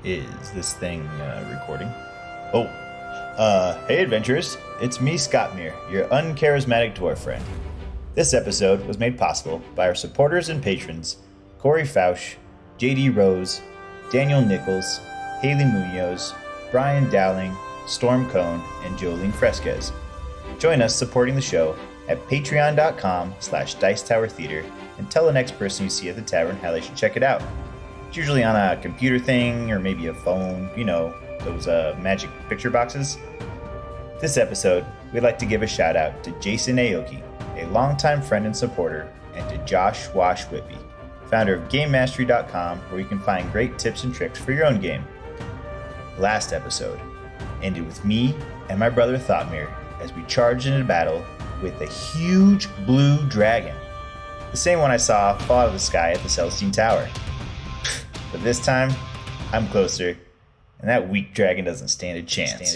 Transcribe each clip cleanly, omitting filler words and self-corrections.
Is this thing recording? Hey adventurers, it's me, Scottmere, your uncharismatic dwarf friend. This episode was made possible by our supporters and patrons, Corey Fausch, JD Rose, Daniel Nichols, Haley Munoz, Brian Dowling, Storm Cohn, and Jolene Fresquez. Join us supporting the show at patreon.com/Dice Tower Theater and tell the next person you see at the tavern how they should check it out. It's usually on a computer thing or maybe a phone, those magic picture boxes. This episode, we'd like to give a shout out to Jason Aoki, a longtime friend and supporter, and to Josh Wash Whitby, founder of GameMastery.com, where you can find great tips and tricks for your own game. Last episode ended with me and my brother Thoughtmere as we charged into battle with a huge blue dragon, the same one I saw fall out of the sky at the Celestine Tower. But this time, I'm closer, and that weak dragon doesn't stand a chance.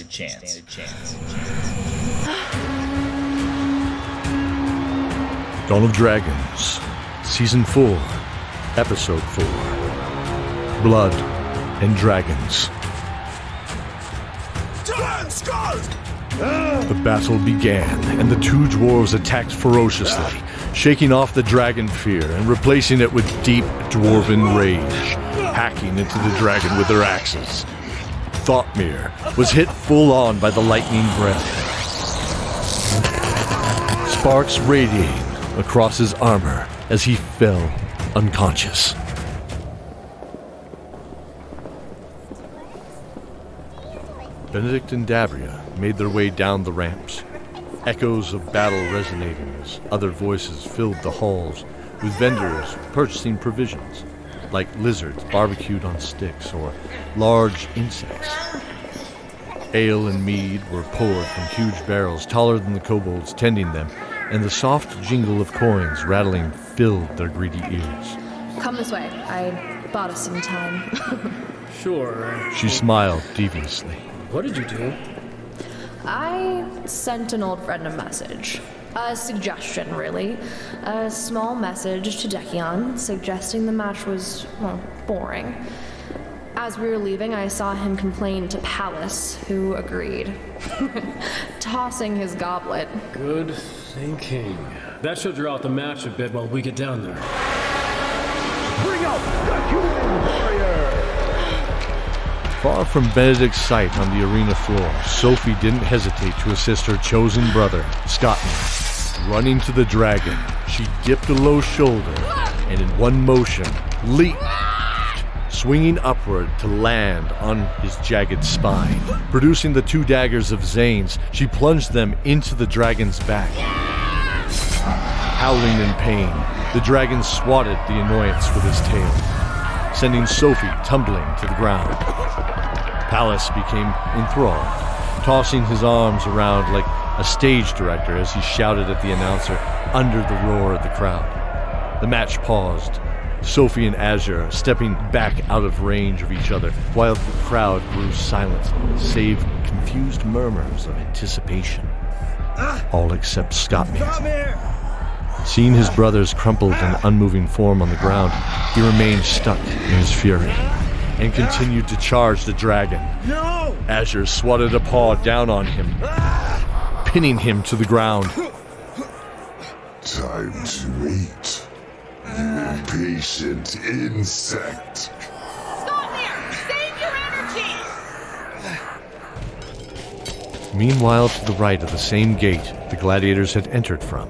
Dawn of Dragons, Season 4, Episode 4, Blood and Dragons. The battle began, and the two dwarves attacked ferociously, shaking off the dragon fear and replacing it with deep dwarven rage, hacking into the dragon with their axes. Thoughtmere was hit full on by the lightning breath, sparks radiating across his armor as he fell unconscious. Benedict and Dabria made their way down the ramps, echoes of battle resonating as other voices filled the halls, with vendors purchasing provisions, like lizards barbecued on sticks or large insects. Ale and mead were poured from huge barrels taller than the kobolds tending them, and the soft jingle of coins rattling filled their greedy ears. Come this way. I bought us some time. Sure. She smiled deviously. What did you do? I sent an old friend a message. A suggestion, really. A small message to Decion suggesting the match was, boring. As we were leaving, I saw him complain to Pallas, who agreed. Tossing his goblet. Good thinking. That should draw out the match a bit while we get down there. Bring out the human warrior! Far from Benedict's sight on the arena floor, Sophie didn't hesitate to assist her chosen brother, Scottmere. Running to the dragon, she dipped a low shoulder and in one motion leaped, swinging upward to land on his jagged spine. Producing the two daggers of Zane's, she plunged them into the dragon's back. Howling in pain, the dragon swatted the annoyance with his tail, sending Sophie tumbling to the ground. Pallas became enthralled, tossing his arms around like a stage director as he shouted at the announcer under the roar of the crowd. The match paused, Sophie and Azure stepping back out of range of each other, while the crowd grew silent, save confused murmurs of anticipation. All except Scottmere. Seeing his brother's crumpled and unmoving form on the ground, he remained stuck in his fury and continued to charge the dragon. No! Azure swatted a paw down on him, pinning him to the ground. Time to eat, you impatient insect. Scottmere, save your energy! Meanwhile, to the right of the same gate the gladiators had entered from,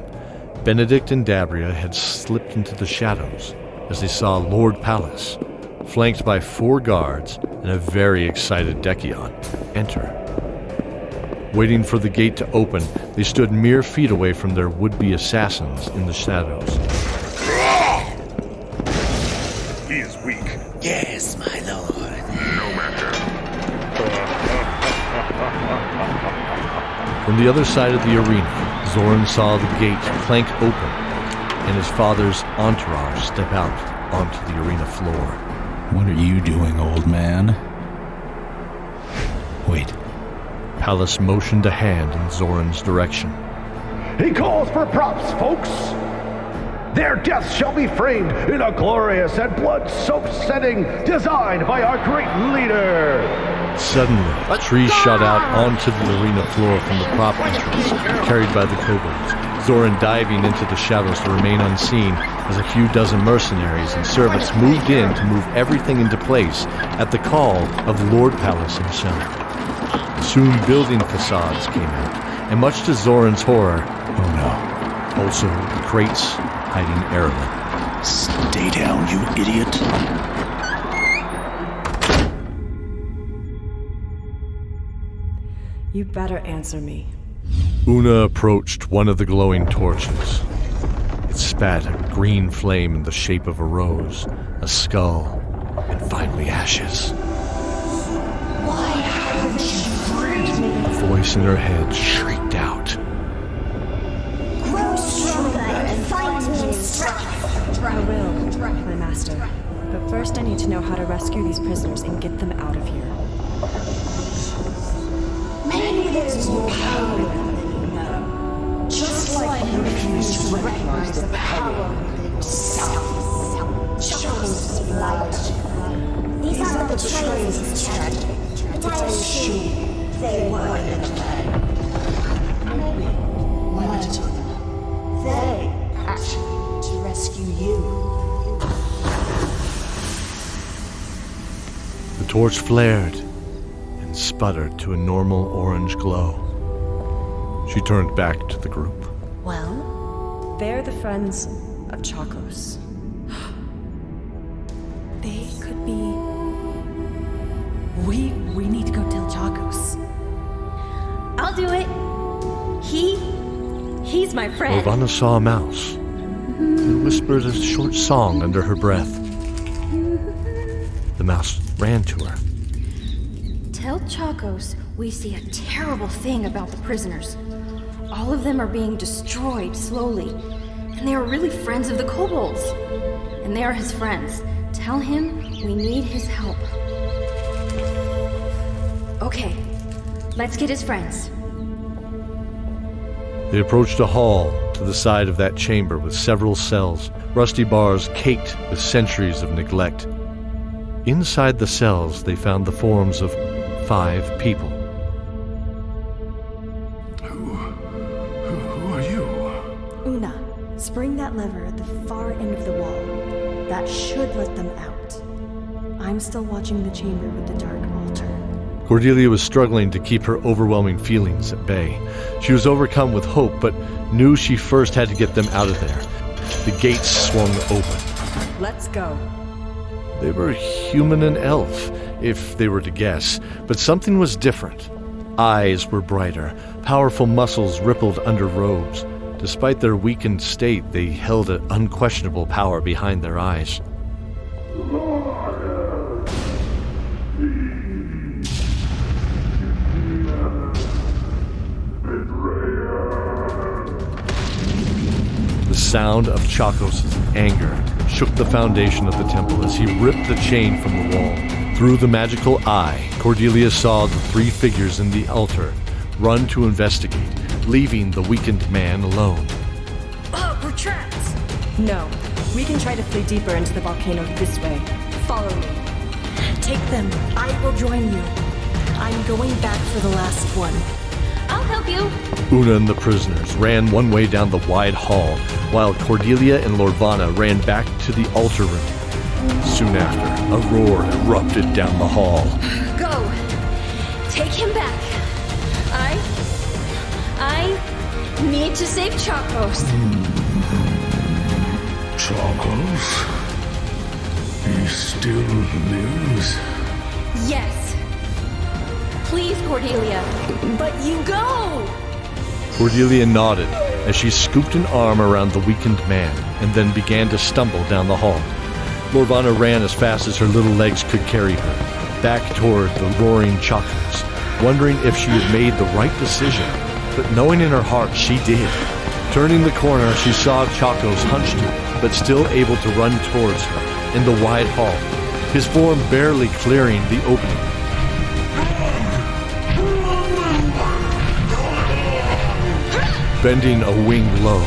Benedict and Dabria had slipped into the shadows as they saw Lord Pallas, flanked by 4 guards and a very excited Decion, enter. Waiting for the gate to open, they stood mere feet away from their would-be assassins in the shadows. He is weak. Yes, my lord. No matter. From the other side of the arena, Zoran saw the gate clank open and his father's entourage step out onto the arena floor. What are you doing, old man? Wait. Pallas motioned a hand in Zoran's direction. He calls for props, folks! Their deaths shall be framed in a glorious and blood-soaked setting designed by our great leader. Suddenly, trees shot out onto the arena floor from the prop entrance, carried by the kobolds. Zoran diving into the shadows to remain unseen as a few dozen mercenaries and servants moved in to move everything into place at the call of Lord Pallas himself. Soon building facades came out, and much to Zoran's horror, Oh no. also the crates hiding Erlen. Stay down, you idiot. You better answer me. Una approached one of the glowing torches. It spat a green flame in the shape of a rose, a skull, and finally ashes. Why haven't you freed me? A voice in her head shrieked out. Grow stronger and find me in strength. I will, my master. But first I need to know how to rescue these prisoners and get them out of here. Maybe there's more power in them than you know. Just like you refuse to recognize the power within yourself. Chuckles light. These are the betrayers, Chad. But I assure you, they were in play. Maybe one at a time. They actually to rescue you. The torch flared and sputtered to a normal orange glow. She turned back to the group. Well, they're the friends of Chacos. They could be... We need to go tell Chacos. I'll do it. He's my friend. Lorvana saw a mouse and whispered a short song under her breath. The mouse ran to her. Tell Chacos we see a terrible thing about the prisoners. All of them are being destroyed slowly, and they are really friends of the kobolds. And they are his friends. Tell him we need his help. Okay, let's get his friends. They approached a hall to the side of that chamber with several cells, rusty bars caked with centuries of neglect. Inside the cells, they found the forms of 5 people. Who are you? Una, spring that lever at the far end of the wall. That should let them out. I'm still watching the chamber with the dark altar. Cordelia was struggling to keep her overwhelming feelings at bay. She was overcome with hope, but knew she first had to get them out of there. The gates swung open. Let's go. They were human and elf, if they were to guess, but something was different. Eyes were brighter, powerful muscles rippled under robes. Despite their weakened state, they held an unquestionable power behind their eyes. The sound of Chacos' anger shook the foundation of the temple as he ripped the chain from the wall. Through the magical eye, Cordelia saw the 3 figures in the altar run to investigate, leaving the weakened man alone. We're trapped! No, we can try to flee deeper into the volcano this way. Follow me. Take them. I will join you. I'm going back for the last one. I'll help you. Una and the prisoners ran one way down the wide hall, while Cordelia and Lorvana ran back to the altar room. Soon after, a roar erupted down the hall. Go! Take him back. I need to save Chacos. Chacos? He still lives? Yes. Please, Cordelia. But you go! Cordelia nodded as she scooped an arm around the weakened man and then began to stumble down the hall. Lorvana ran as fast as her little legs could carry her, back toward the roaring Chacos, wondering if she had made the right decision, but knowing in her heart she did. Turning the corner, she saw Chacos hunched, but still able to run towards her in the wide hall, his form barely clearing the opening. Bending a wing low,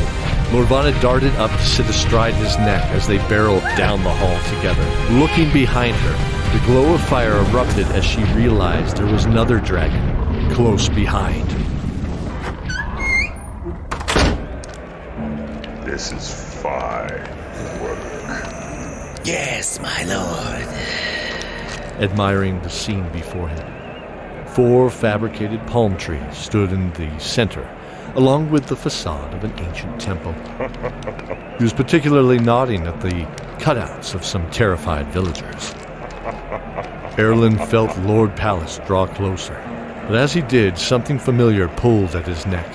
Morvana darted up to sit astride his neck as they barreled down the hall together. Looking behind her, the glow of fire erupted as she realized there was another dragon close behind. This is fine work. Yes, my lord. Admiring the scene before him, 4 fabricated palm trees stood in the center, along with the facade of an ancient temple. He was particularly nodding at the cutouts of some terrified villagers. Erlen felt Lord Pallas draw closer, but as he did, something familiar pulled at his neck.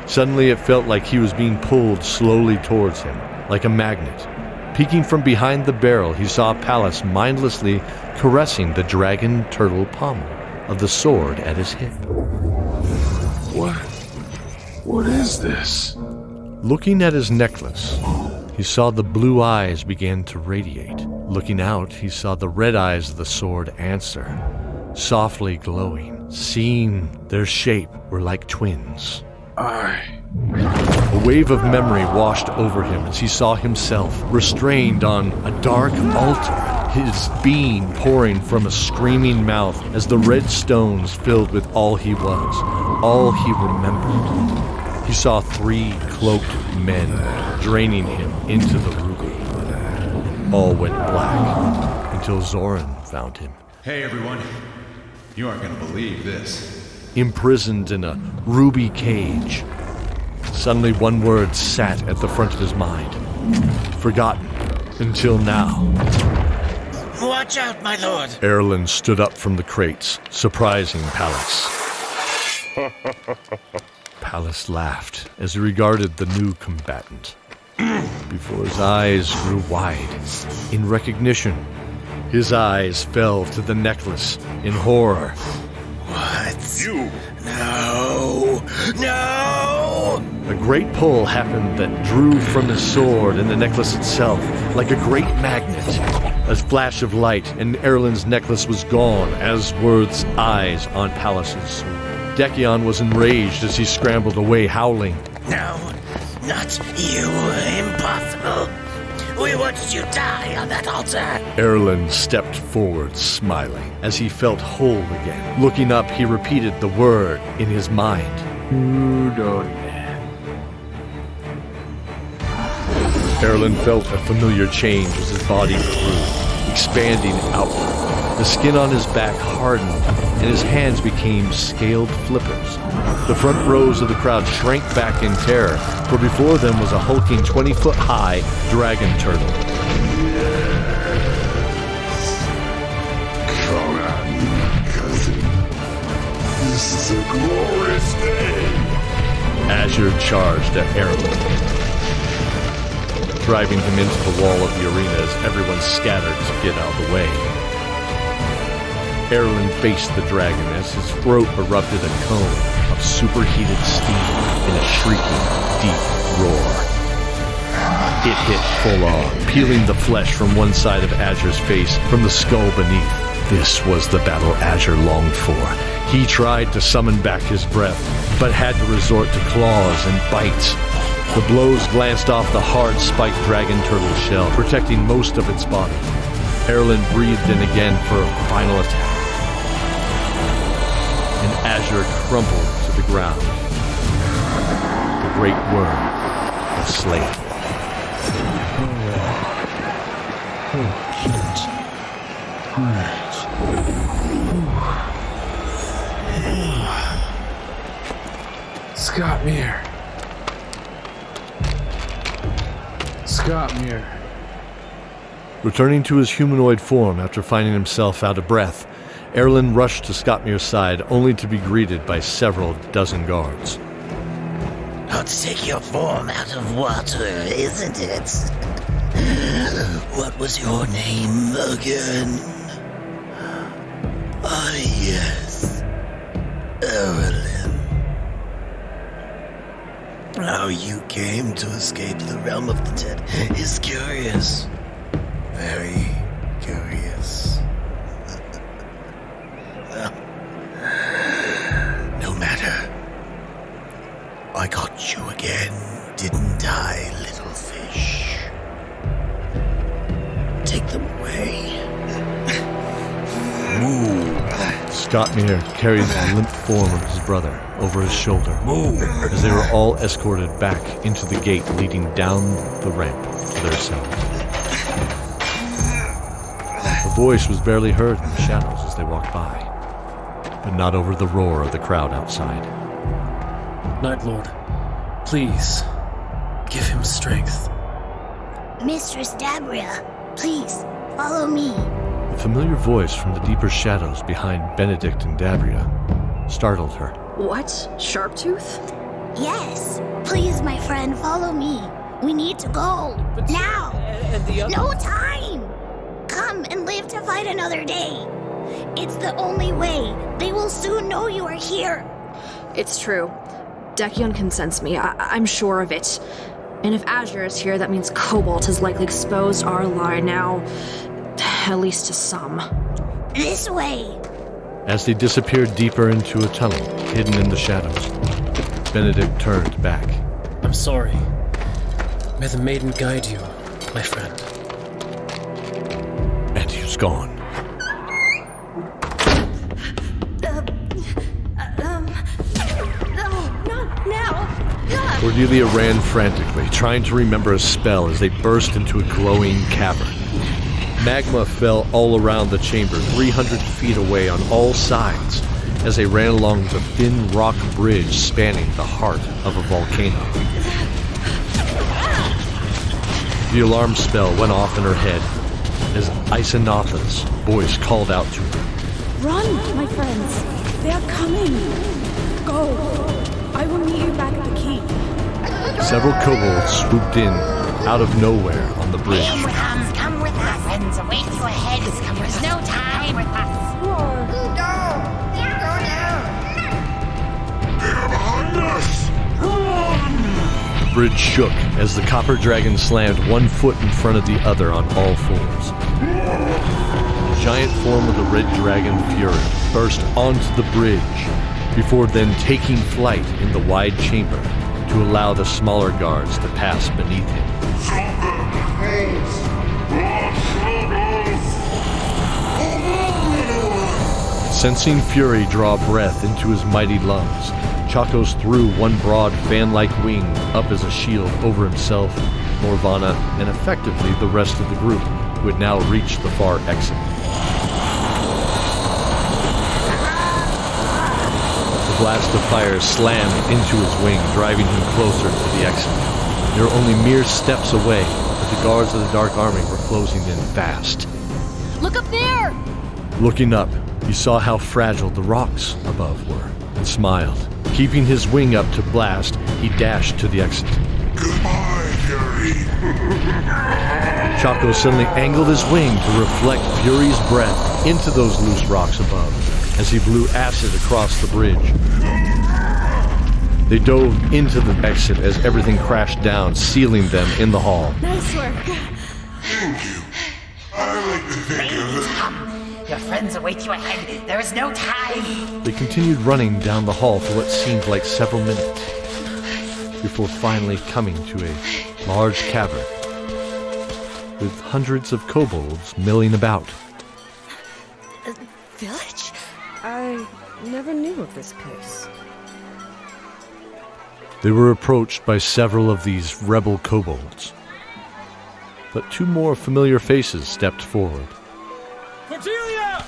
Suddenly it felt like he was being pulled slowly towards him, like a magnet. Peeking from behind the barrel, he saw Pallas mindlessly caressing the dragon turtle pommel of the sword at his hip. What is this? Looking at his necklace, he saw the blue eyes begin to radiate. Looking out, he saw the red eyes of the sword answer, softly glowing. Seeing their shape were like twins. A wave of memory washed over him as he saw himself restrained on a dark altar, his being pouring from a screaming mouth as the red stones filled with all he was, all he remembered. He saw 3 cloaked men draining him into the ruby. All went black until Zoran found him. Hey everyone, you aren't gonna believe this. Imprisoned in a ruby cage. Suddenly one word sat at the front of his mind. Forgotten until now. Watch out, my lord! Erlen stood up from the crates, surprising Pallas. Pallas laughed as he regarded the new combatant. Before his eyes grew wide, in recognition, his eyes fell to the necklace in horror. What? You? No! No! A great pull happened that drew from his sword and the necklace itself like a great magnet. A flash of light, and Erlen's necklace was gone, as were the eyes on Pallas's sword. Decion was enraged as he scrambled away, howling. No, not you. Impossible. We watched you die on that altar. Erlen stepped forward, smiling, as he felt whole again. Looking up, he repeated the word in his mind. Udon. Erlen felt a familiar change as his body grew, expanding outward. The skin on his back hardened, and his hands became scaled flippers. The front rows of the crowd shrank back in terror, for before them was a hulking 20-foot-high dragon turtle. Come at me, cousin. This is a glorious day. Azure charged at Erlen, driving him into the wall of the arena as everyone scattered to get out of the way. Erlen faced the dragon as his throat erupted a cone of superheated steam in a shrieking, deep roar. It hit full on, peeling the flesh from one side of Azure's face from the skull beneath. This was the battle Azure longed for. He tried to summon back his breath, but had to resort to claws and bites. The blows glanced off the hard spiked dragon turtle shell, protecting most of its body. Erlen breathed in again for a final attack, and Azure crumpled to the ground. The great worm was slain. Scottmere. Scottmere. Returning to his humanoid form after finding himself out of breath, Erlen rushed to Scottmere's side, only to be greeted by several dozen guards. How to take your form out of water, isn't it? What was your name again? Ah, yes. Erlen. How you came to escape the realm of the dead is curious. Very curious. Well, no matter. I got you again, didn't I, Scottmere carried the limp form of his brother over his shoulder as they were all escorted back into the gate leading down the ramp to their cells. A voice was barely heard in the shadows as they walked by, but not over the roar of the crowd outside. Night Lord, please, give him strength. Mistress Dabria, please, follow me. A familiar voice from the deeper shadows behind Benedict and Dabria startled her. What? Sharptooth? Yes. Please, my friend, follow me. We need to go. But now. And the other... No time. Come and live to fight another day. It's the only way. They will soon know you are here. It's true. Dekion can sense me. I'm sure of it. And if Azure is here, that means Cobalt has likely exposed our lie now. At least to some. This way. As they disappeared deeper into a tunnel hidden in the shadows, Benedict turned back. I'm sorry. May the maiden guide you, my friend. And he was gone. No, not now. Cordelia ran frantically, trying to remember a spell as they burst into a glowing cavern. Magma fell all around the chamber, 300 feet away on all sides, as they ran along the thin rock bridge spanning the heart of a volcano. The alarm spell went off in her head as Isanatha's voice called out to her. Run, my friends. They are coming. Go. I will meet you back at the keep. Several kobolds swooped in out of nowhere on the bridge. Come with us. Friends, await you ahead. There's no time with us. They're behind us! The bridge shook as the copper dragon slammed one foot in front of the other on all fours. The giant form of the red dragon Fury burst onto the bridge before then taking flight in the wide chamber to allow the smaller guards to pass beneath him. Sensing Fury draw breath into his mighty lungs, Chacos threw one broad fan-like wing up as a shield over himself, Morvana, and effectively the rest of the group, who had now reached the far exit. The blast of fire slammed into his wing, driving him closer to the exit. They were only mere steps away, but the guards of the Dark Army were closing in fast. Look up there! Looking up, he saw how fragile the rocks above were, and smiled. Keeping his wing up to blast, he dashed to the exit. Goodbye, Fury. Chaco suddenly angled his wing to reflect Fury's breath into those loose rocks above, as he blew acid across the bridge. They dove into the exit as everything crashed down, sealing them in the hall. Nice work. Thank you. I like to think of it. Come. Your friends await you ahead. There is no time. They continued running down the hall for what seemed like several minutes, before finally coming to a large cavern with hundreds of kobolds milling about. A village? I never knew of this place. They were approached by several of these rebel kobolds, but two more familiar faces stepped forward. Cordelia!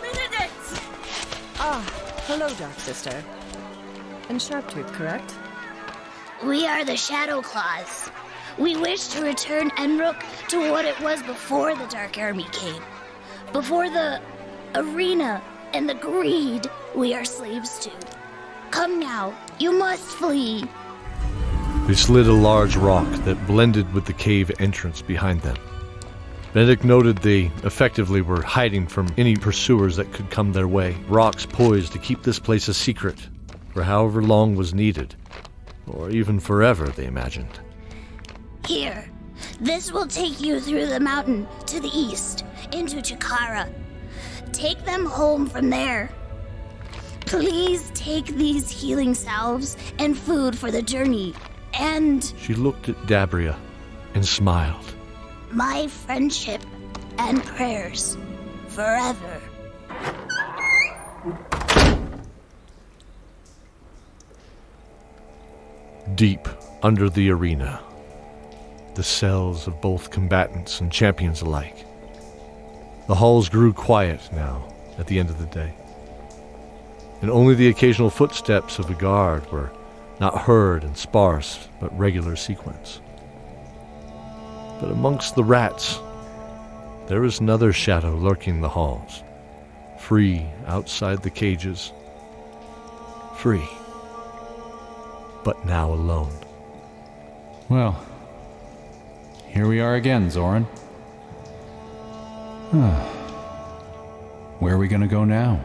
Benedict! Ah, hello, Dark Sister. And Sharptooth, correct? We are the Shadow Claws. We wish to return Enrook to what it was before the Dark Army came. Before the arena and the greed we are slaves to. Come now, you must flee. They slid a large rock that blended with the cave entrance behind them. Benedict noted they effectively were hiding from any pursuers that could come their way, rocks poised to keep this place a secret for however long was needed, or even forever, they imagined. Here, this will take you through the mountain to the east, into Chikara. Take them home from there. Please take these healing salves and food for the journey, and She looked at Dabria and smiled. my friendship and prayers forever. Deep under the arena, the cells of both combatants and champions alike. The halls grew quiet now at the end of the day, and only the occasional footsteps of a guard were not heard in sparse but regular sequence. But amongst the rats, there is another shadow lurking the halls, free outside the cages, free, but now alone. Well, here we are again, Zoran. Where are we gonna go now?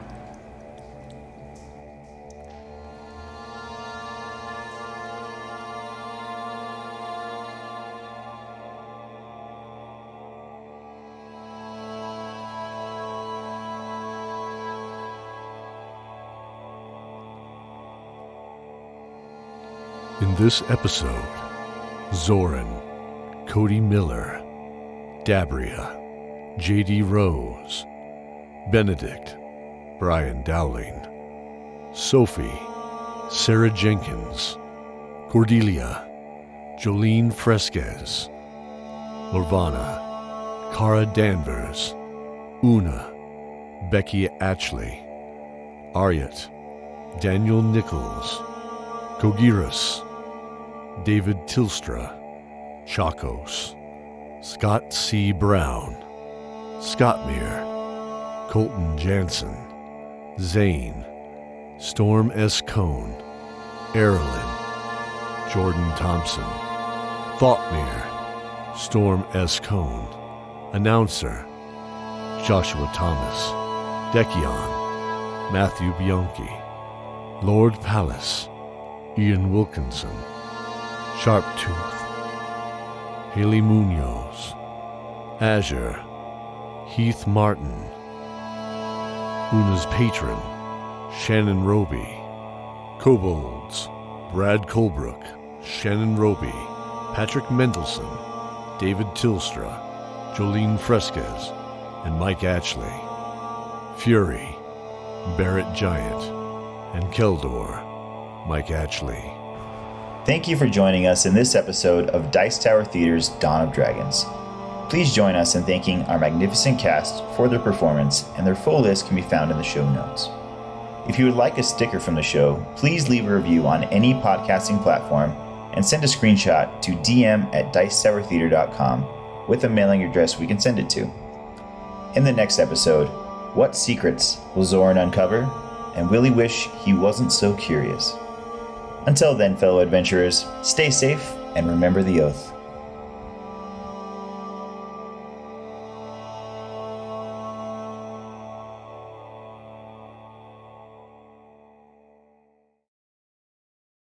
In this episode, Zoran, Cody Miller, Dabria, J.D. Rose, Benedict, Brian Dowling, Sophie, Sarah Jenkins, Cordelia, Jolene Fresquez, Lorvana, Cara Danvers, Una, Becky Atchley, Aryat, Daniel Nichols, Kogiras, David Tilstra, Chakos, Scott C. Brown, Scottmere, Colton Jansen, Zane, Storm S. Cohn, Erilyn, Jordan Thompson, Thoughtmere, Storm S. Cohn, Announcer, Joshua Thomas, Decion, Matthew Bianchi, Lord Palace, Ian Wilkinson, Sharptooth, Haley Munoz, Azure, Heath Martin, Una's patron, Shannon Roby, Kobolds, Brad Colebrook, Shannon Roby, Patrick Mendelson, David Tilstra, Jolene Fresquez, and Mike Atchley, Fury, Barrett Giant, and Keldor, Mike Atchley. Thank you for joining us in this episode of Dice Tower Theater's Dawn of Dragons. Please join us in thanking our magnificent cast for their performance, and their full list can be found in the show notes. If you would like a sticker from the show, please leave a review on any podcasting platform and send a screenshot to dm@dicetowertheater.com with a mailing address we can send it to. In the next episode, what secrets will Zoran uncover, and will he wish he wasn't so curious? Until then, fellow adventurers, stay safe and remember the oath.